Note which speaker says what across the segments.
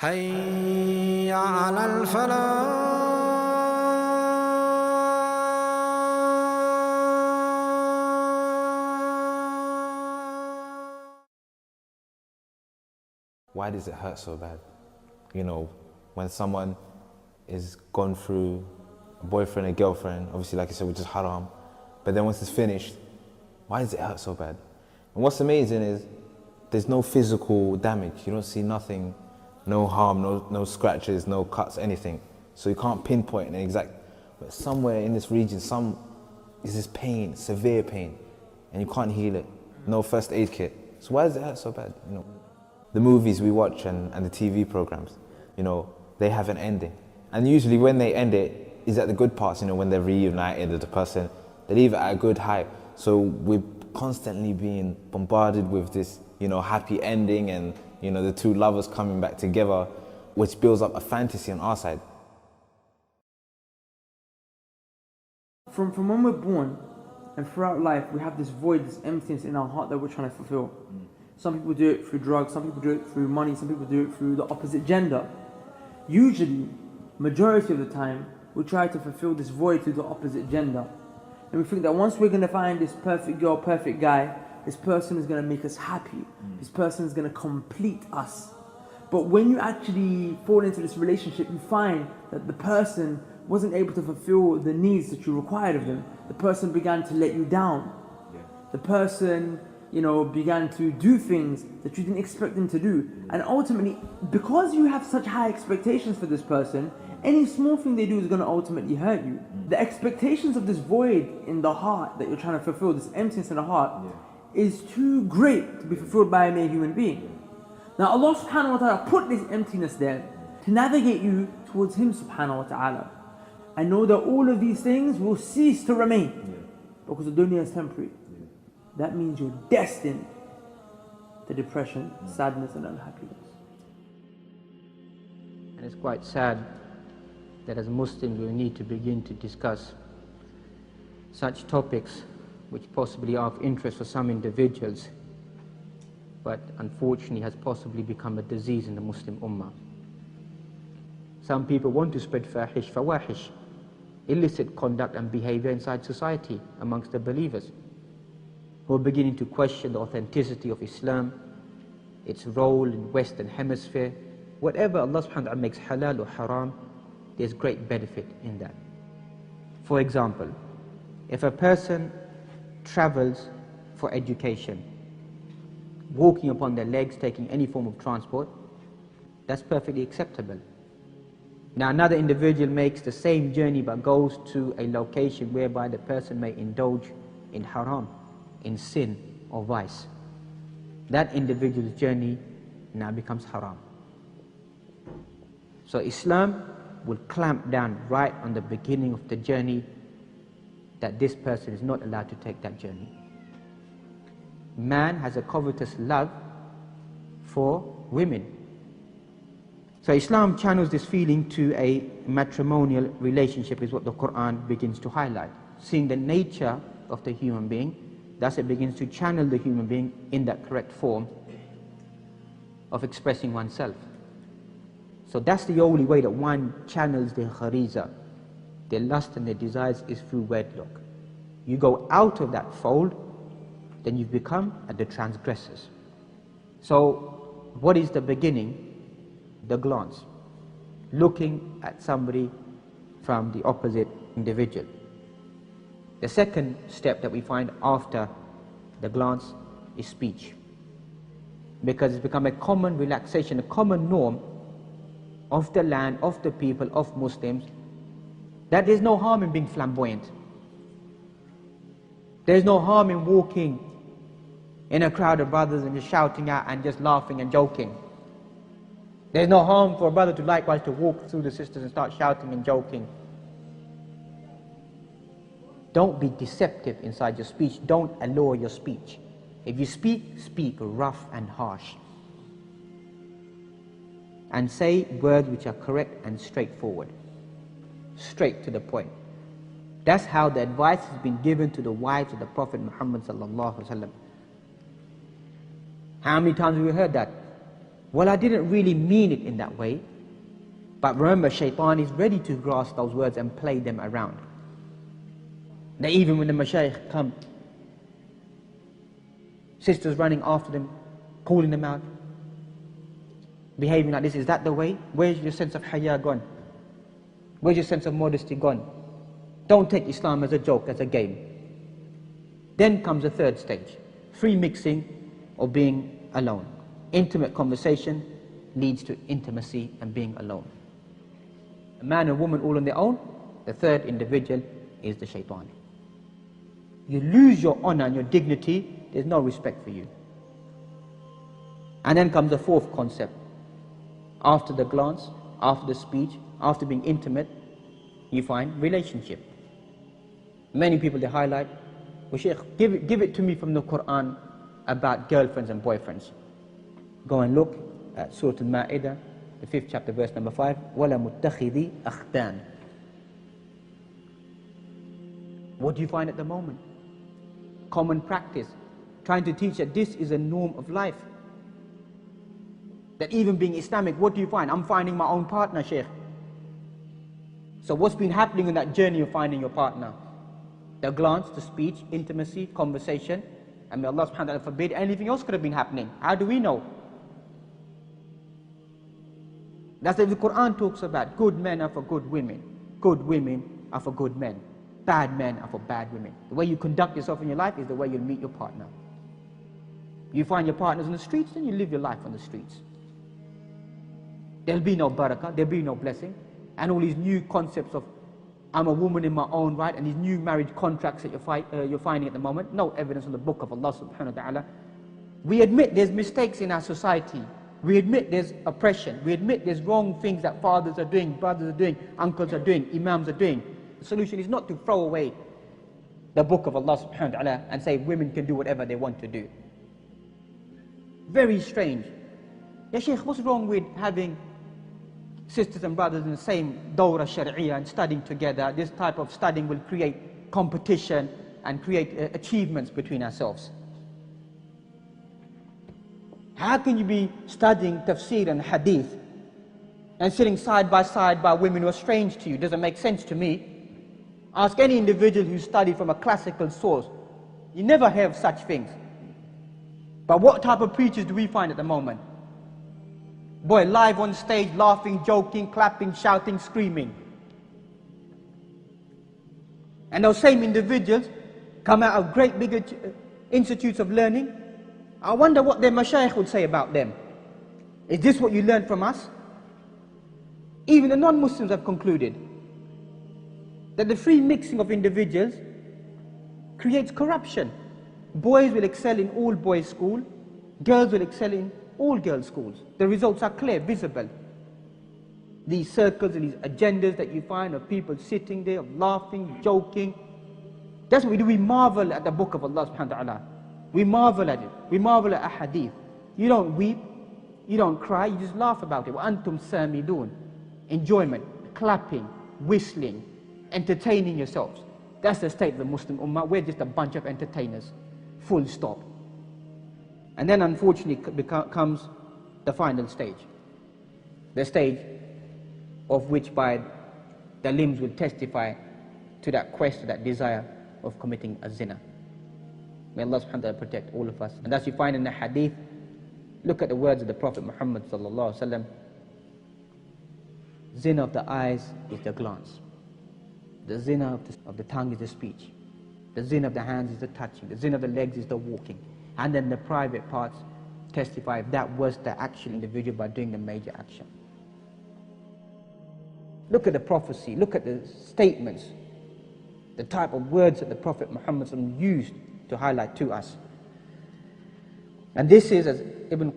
Speaker 1: حي على الفلاح.
Speaker 2: Why does it hurt so bad? You know, when someone is gone through a boyfriend, a girlfriend, obviously like I said, which is haram, but then once it's finished, why does it hurt so bad? And what's amazing is there's no physical damage. You don't see nothing, no harm, no scratches, no cuts, anything. So you can't pinpoint an exact, but somewhere in this region, is this pain, severe pain, and you can't heal it. No first aid kit. So why does it hurt so bad? You know, the movies we watch and the TV programs, you know, they have an ending. And usually when they end it, is at the good parts, you know, when they're reunited with the person, they leave it at a good high. So we're constantly being bombarded with this, you know, happy ending and, you know, the two lovers coming back together, which builds up a fantasy on our side.
Speaker 3: From when we're born and throughout life, we have this void, this emptiness in our heart that we're trying to fulfill. Some people do it through drugs, some people do it through money, some people do it through the opposite gender. Usually, majority of the time, we try to fulfill this void through the opposite gender. And we think that once we're going to find this perfect girl, perfect guy, this person is going to make us happy. This person is going to complete us. But when you actually fall into this relationship, you find that the person wasn't able to fulfill the needs that you required of them. The person began to let you down. The person, you know, began to do things that you didn't expect them to do. And ultimately, because you have such high expectations for this person, any small thing they do is going to ultimately hurt you. The expectations of this void in the heart that you're trying to fulfill, this emptiness in the heart, is too great to be fulfilled by a mere human being. Now Allah subhanahu wa ta'ala put this emptiness there to navigate you towards Him subhanahu wa ta'ala. And know that all of these things will cease to remain because the dunya is temporary. That means you're destined to depression, sadness and unhappiness.
Speaker 4: And it's quite sad that as Muslims we need to begin to discuss such topics which possibly are of interest for some individuals, but unfortunately has possibly become a disease in the Muslim Ummah. Some people want to spread fawahish, illicit conduct and behavior inside society amongst the believers, who are beginning to question the authenticity of Islam, its role in Western Hemisphere. Whatever Allah subhanahu wa ta'ala makes halal or haram, there's great benefit in that. For example, if a person travels for education, walking upon their legs, taking any form of transport, that's perfectly acceptable. Now another individual makes the same journey but goes to a location whereby the person may indulge in haram, in sin or vice. That individual's journey now becomes haram. So Islam will clamp down right on the beginning of the journey that this person is not allowed to take that journey. Man has a covetous love for women. So Islam channels this feeling to a matrimonial relationship, is what the Quran begins to highlight. Seeing the nature of the human being, thus it begins to channel the human being in that correct form of expressing oneself. So that's the only way that one channels their khariza, their lust and their desires, is through wedlock. You go out of that fold, then you become the transgressors. So what is the beginning? The glance. Looking at somebody from the opposite individual. The second step that we find after the glance is speech. Because it's become a common relaxation, a common norm of the land, of the people, of Muslims, that there's no harm in being flamboyant. There's no harm in walking in a crowd of brothers and just shouting out and just laughing and joking. There's no harm for a brother to likewise to walk through the sisters and start shouting and joking. Don't be deceptive inside your speech. Don't allure your speech. If you speak, speak rough and harsh. And say words which are correct and straightforward. Straight to the point. That's how the advice has been given to the wives of the Prophet Muhammad sallallahu alaihi wasallam. How many times have we heard that? Well, I didn't really mean it in that way. But remember, shaitan is ready to grasp those words and play them around. That even when the mashayikh come, sisters running after them, calling them out, behaving like this, is that the way? Where's your sense of haya gone? Where's your sense of modesty gone? Don't take Islam as a joke, as a game. Then comes the third stage, free mixing or being alone. Intimate conversation leads to intimacy and being alone. A man and woman all on their own, the third individual is the shaitan. You lose your honor and your dignity, there's no respect for you. And then comes the fourth concept. After the glance, after the speech, after being intimate, you find relationship. Many people they highlight, well, Shaykh, give it to me from the Quran about girlfriends and boyfriends. Go and look at Surah Al-Ma'idah, the 5th chapter, verse number 5. وَلَا مُتَّخِذِي أَخْدَانِ. What do you find at the moment? Common practice, trying to teach that this is a norm of life. That even being Islamic, what do you find? I'm finding my own partner, Shaykh. So what's been happening in that journey of finding your partner? The glance, the speech, intimacy, conversation, and may Allah subhanahu wa ta'ala forbid anything else could have been happening. How do we know? That's what the Quran talks about. Good men are for good women. Good women are for good men. Bad men are for bad women. The way you conduct yourself in your life is the way you'll meet your partner. You find your partners on the streets, then you live your life on the streets. There'll be no barakah, there'll be no blessing. And all these new concepts of I'm a woman in my own right, and these new marriage contracts that you're finding at the moment, no evidence in the book of Allah subhanahu wa ta'ala. We admit there's mistakes in our society. We admit there's oppression. We admit there's wrong things that fathers are doing, brothers are doing, uncles are doing, imams are doing. The solution is not to throw away the book of Allah subhanahu wa ta'ala and say women can do whatever they want to do. Very strange. Ya Shaykh, what's wrong with having sisters and brothers in the same dawrah shari'iyah and studying together? This type of studying will create competition and create achievements between ourselves. How can you be studying tafsir and hadith and sitting side by women who are strange to you? Doesn't make sense to me. Ask any individual who studied from a classical source. You never hear of such things. But what type of preachers do we find at the moment? Boy, live on stage, laughing, joking, clapping, shouting, screaming. And those same individuals come out of great big institutes of learning. I wonder what their mashayikh would say about them. Is this what you learned from us? Even the non-Muslims have concluded that the free mixing of individuals creates corruption. Boys will excel in all boys' school, girls will excel in all girls' schools. The results are clear, visible. These circles and these agendas that you find of people sitting there, laughing, joking. That's what we do. We marvel at the book of Allah subhanahu wa ta'ala. We marvel at it. We marvel at a hadith. You don't weep, you don't cry, you just laugh about it. وَأَنْتُمْ سَامِدُونَ. Enjoyment, clapping, whistling, entertaining yourselves. That's the state of the Muslim Ummah. We're just a bunch of entertainers. Full stop. And then unfortunately comes the final stage. The stage of which by the limbs will testify to that quest, to that desire of committing a zina. May Allah subhanahu wa ta'ala protect all of us. And as you find in the hadith, look at the words of the Prophet Muhammad sallallahu alaihi wasallam. Zina of the eyes is the glance. The zina of the tongue is the speech. The zina of the hands is the touching. The zina of the legs is the walking. And then the private parts testify if that was the actual individual by doing the major action. Look at the prophecy, look at the statements, the type of words that the Prophet Muhammad used to highlight to us. And this is, as Ibn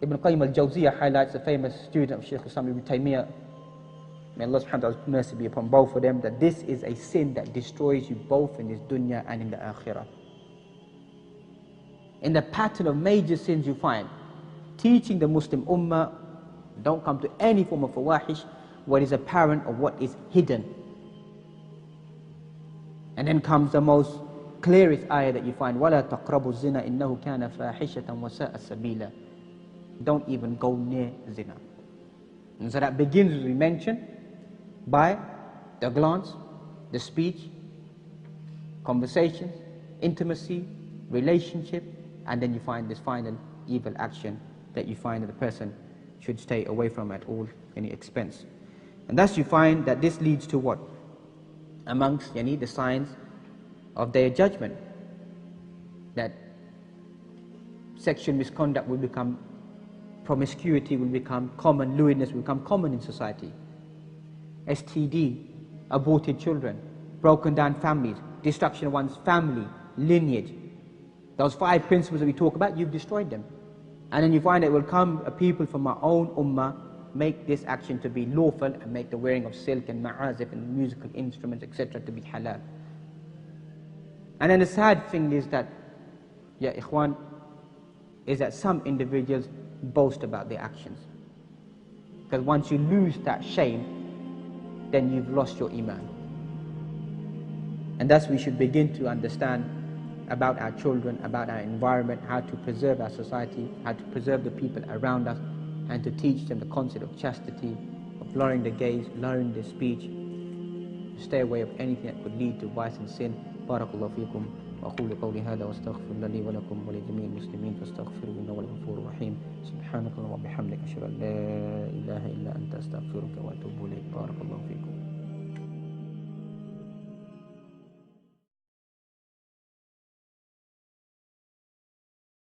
Speaker 4: Qayyim al-Jawziyah highlights, the famous student of Shaykh Islam Ibn Taymiyyah, may Allah subhanahu wa ta'ala's mercy be upon both of them, that this is a sin that destroys you both in this dunya and in the akhirah. In the pattern of major sins you find, teaching the Muslim Ummah, don't come to any form of fawahish, what is apparent or what is hidden. And then comes the most clearest ayah that you find, وَلَا تَقْرَبُوا الزِّنَا إِنَّهُ كَانَ فَاحِشَةً وَسَاءَ سَبِيلًا. don't even go near zina. And so that begins, as we mentioned, by the glance, the speech, conversations, intimacy, relationship, and then you find this final evil action that you find that the person should stay away from at all any expense. And thus you find that this leads to what? Amongst the signs of their judgment, that sexual misconduct will become, promiscuity will become common, lewdness will become common in society. STD, aborted children, broken down families, destruction of one's family, lineage. Those 5 principles that we talk about, you've destroyed them. And then you find it will come a people from our own ummah, make this action to be lawful and make the wearing of silk and ma'azif and musical instruments, etc. to be halal. And then the sad thing is that, ya ikhwan, is that some individuals boast about their actions. Because once you lose that shame, then you've lost your iman. And thus we should begin to understand about our children, about our environment, how to preserve our society, how to preserve the people around us, and to teach them the concept of chastity, of lowering the gaze, lowering the speech, to stay away of anything that could lead to vice and sin. Barakallahu feekum. وأقول قولي هذا واستغفر لي ولكم ولجميع المسلمين فاستغفروه إنه هو الغفور الرحيم. سبحانك اللهم وبحمدك أشهد أن لا إله إلا أنت أستغفرك وأتوب إليك. بارك الله فيكم.